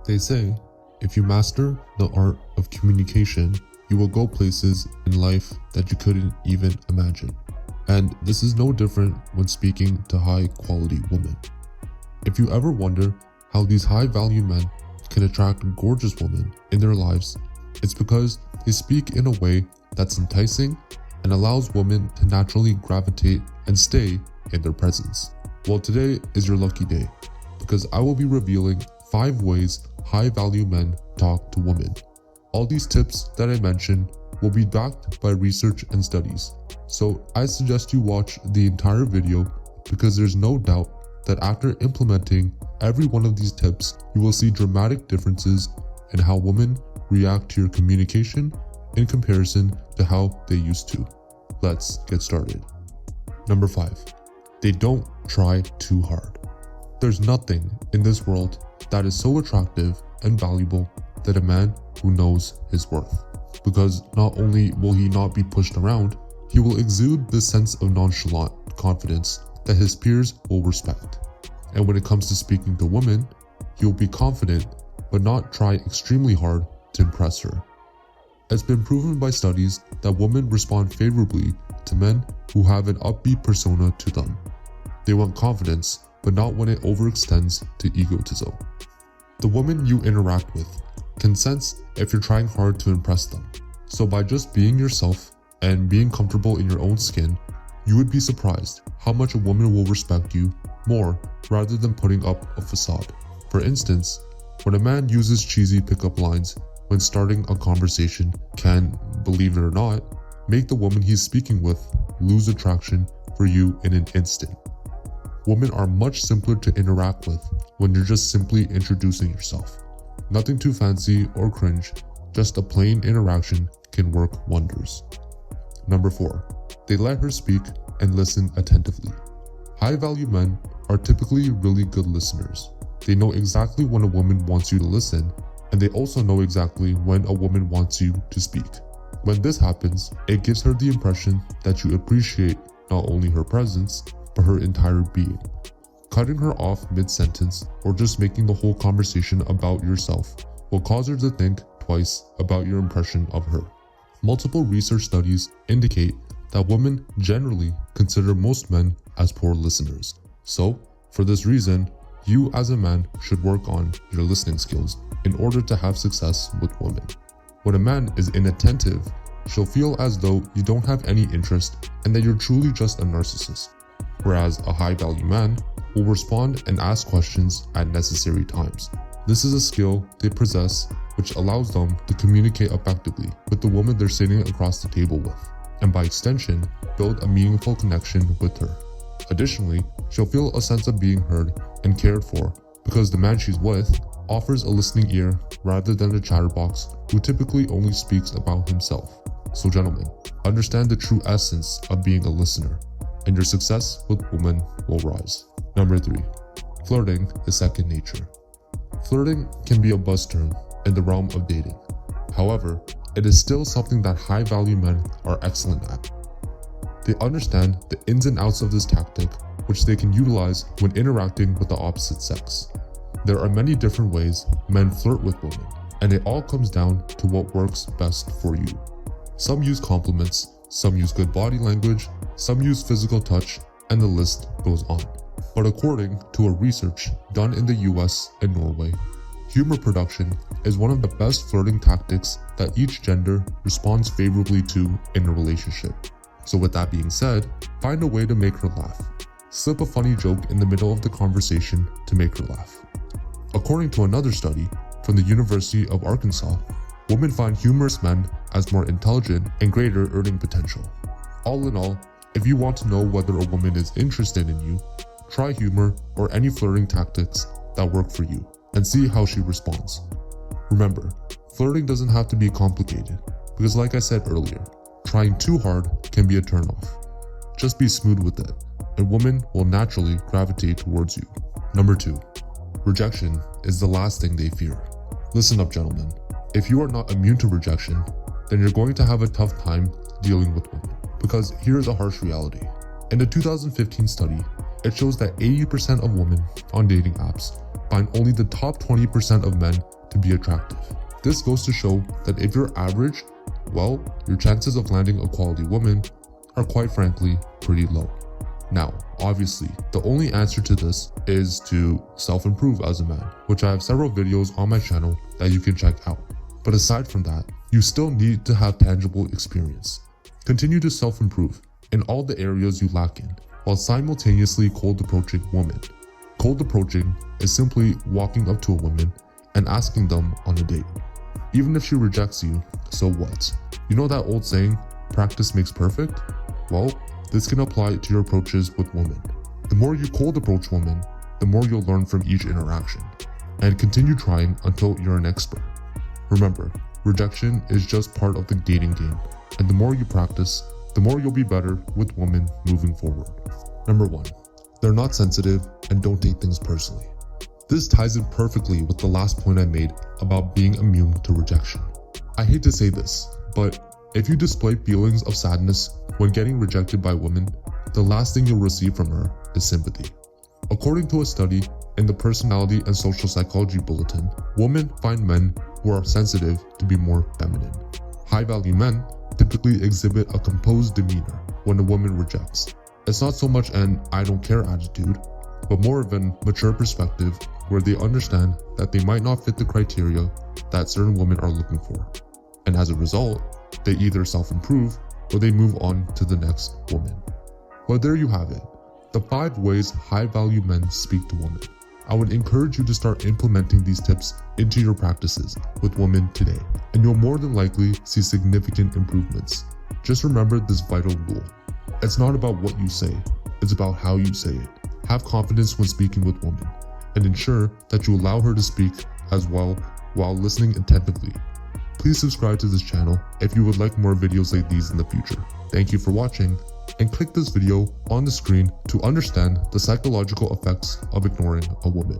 They say, if you master the art of communication, you will go places in life that you couldn't even imagine. And this is no different when speaking to high-quality women. If you ever wonder how these high-value men can attract gorgeous women in their lives, it's because they speak in a way that's enticing and allows women to naturally gravitate and stay in their presence. Well, today is your lucky day, because I will be revealing 5 ways high-value men talk to women. All these tips that I mentioned will be backed by research and studies, so I suggest you watch the entire video because there's no doubt that after implementing every one of these tips, you will see dramatic differences in how women react to your communication in comparison to how they used to. Let's get started. Number 5. They don't try too hard. There's nothing in this world that is so attractive and valuable than a man who knows his worth. Because not only will he not be pushed around, he will exude this sense of nonchalant confidence that his peers will respect. And when it comes to speaking to women, he will be confident but not try extremely hard to impress her. It's been proven by studies that women respond favorably to men who have an upbeat persona to them. They want confidence, but not when it overextends to egotism. The woman you interact with can sense if you're trying hard to impress them. So by just being yourself and being comfortable in your own skin, you would be surprised how much a woman will respect you more rather than putting up a facade. For instance, when a man uses cheesy pickup lines when starting a conversation can, believe it or not, make the woman he's speaking with lose attraction for you in an instant. Women are much simpler to interact with when you're just simply introducing yourself. Nothing too fancy or cringe, just a plain interaction can work wonders. Number 4. They let her speak and listen attentively. High-value men are typically really good listeners. They know exactly when a woman wants you to listen, and they also know exactly when a woman wants you to speak. When this happens, it gives her the impression that you appreciate not only her presence, but her entire being. Cutting her off mid-sentence or just making the whole conversation about yourself will cause her to think twice about your impression of her. Multiple research studies indicate that women generally consider most men as poor listeners. So, for this reason, you as a man should work on your listening skills in order to have success with women. When a man is inattentive, she'll feel as though you don't have any interest and that you're truly just a narcissist. Whereas a high-value man will respond and ask questions at necessary times. This is a skill they possess which allows them to communicate effectively with the woman they're sitting across the table with, and by extension, build a meaningful connection with her. Additionally, she'll feel a sense of being heard and cared for because the man she's with offers a listening ear rather than a chatterbox who typically only speaks about himself. So gentlemen, understand the true essence of being a listener, and your success with women will rise. Number 3. Flirting is second nature. Flirting can be a buzz term in the realm of dating. However, it is still something that high-value men are excellent at. They understand the ins and outs of this tactic, which they can utilize when interacting with the opposite sex. There are many different ways men flirt with women, and it all comes down to what works best for you. Some use compliments, some use good body language, some use physical touch, and the list goes on. But according to a research done in the US and Norway, humor production is one of the best flirting tactics that each gender responds favorably to in a relationship. So with that being said, find a way to make her laugh. Slip a funny joke in the middle of the conversation to make her laugh. According to another study from the University of Arkansas, women find humorous men as more intelligent and greater earning potential. All in all, if you want to know whether a woman is interested in you, try humor or any flirting tactics that work for you and see how she responds. Remember, flirting doesn't have to be complicated because like I said earlier, trying too hard can be a turnoff. Just be smooth with it, and women will naturally gravitate towards you. Number 2. Rejection is the last thing they fear. Listen up, gentlemen. If you are not immune to rejection, then you're going to have a tough time dealing with women. Because here's a harsh reality. In a 2015 study, it shows that 80% of women on dating apps find only the top 20% of men to be attractive. This goes to show that if you're average, well, your chances of landing a quality woman are quite frankly pretty low. Now, obviously, the only answer to this is to self-improve as a man, which I have several videos on my channel that you can check out. But aside from that, you still need to have tangible experience. Continue to self-improve in all the areas you lack in, while simultaneously cold approaching women. Cold approaching is simply walking up to a woman and asking them on a date. Even if she rejects you, so what? You know that old saying, practice makes perfect? Well, this can apply to your approaches with women. The more you cold approach women, the more you'll learn from each interaction, and continue trying until you're an expert. Remember, rejection is just part of the dating game, and the more you practice, the more you'll be better with women moving forward. Number 1, they're not sensitive and don't take things personally. This ties in perfectly with the last point I made about being immune to rejection. I hate to say this, but if you display feelings of sadness when getting rejected by women, the last thing you'll receive from her is sympathy. According to a study in the Personality and Social Psychology Bulletin, women find men who are sensitive to be more feminine. High-value men typically exhibit a composed demeanor when a woman rejects. It's not so much an I don't care attitude, but more of an mature perspective where they understand that they might not fit the criteria that certain women are looking for. And as a result, they either self-improve or they move on to the next woman. Well, there you have it, the 5 ways high-value men speak to women. I would encourage you to start implementing these tips into your practices with women today, and you'll more than likely see significant improvements. Just remember this vital rule. It's not about what you say, it's about how you say it. Have confidence when speaking with women, and ensure that you allow her to speak as well while listening attentively. Please subscribe to this channel if you would like more videos like these in the future. Thank you for watching, and click this video on the screen to understand the psychological effects of ignoring a woman.